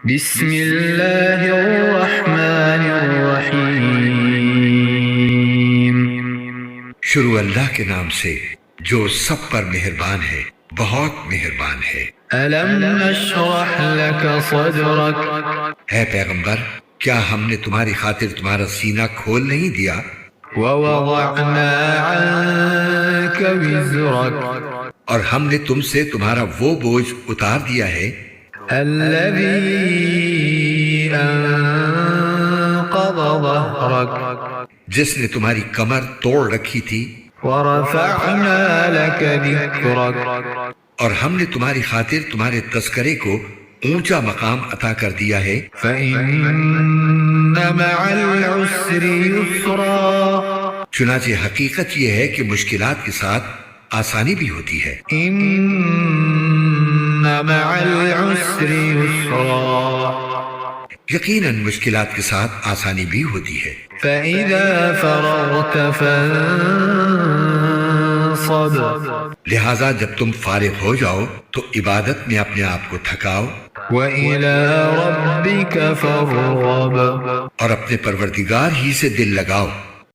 بسم اللہ الرحمن الرحیم۔ شروع اللہ کے نام سے جو سب پر مہربان ہے، بہت مہربان ہے۔ الم نشرح لك صدرك، اے پیغمبر، کیا ہم نے تمہاری خاطر تمہارا سینہ کھول نہیں دیا؟ ووضعنا عنك وزرك اور ہم نے تم سے تمہارا وہ بوجھ اتار دیا ہے الذي انقض ظهرك جس نے تمہاری کمر توڑ رکھی تھی، ورفعنا لك ذكرك، اور ہم نے تمہاری خاطر تمہارے تذکرے کو اونچا مقام عطا کر دیا ہے۔ فإن مع العسر يسرا، چنانچہ حقیقت یہ ہے کہ مشکلات کے ساتھ آسانی بھی ہوتی ہے۔ ان مع العسر يسرا، یقیناً مشکلات کے ساتھ آسانی بھی ہوتی ہے۔ فإذا فرغت فانصب، لہٰذا جب تم فارغ ہو جاؤ تو عبادت میں اپنے آپ کو تھکاؤ وإلى ربك فارغب، اور اپنے پروردگار ہی سے دل لگاؤ۔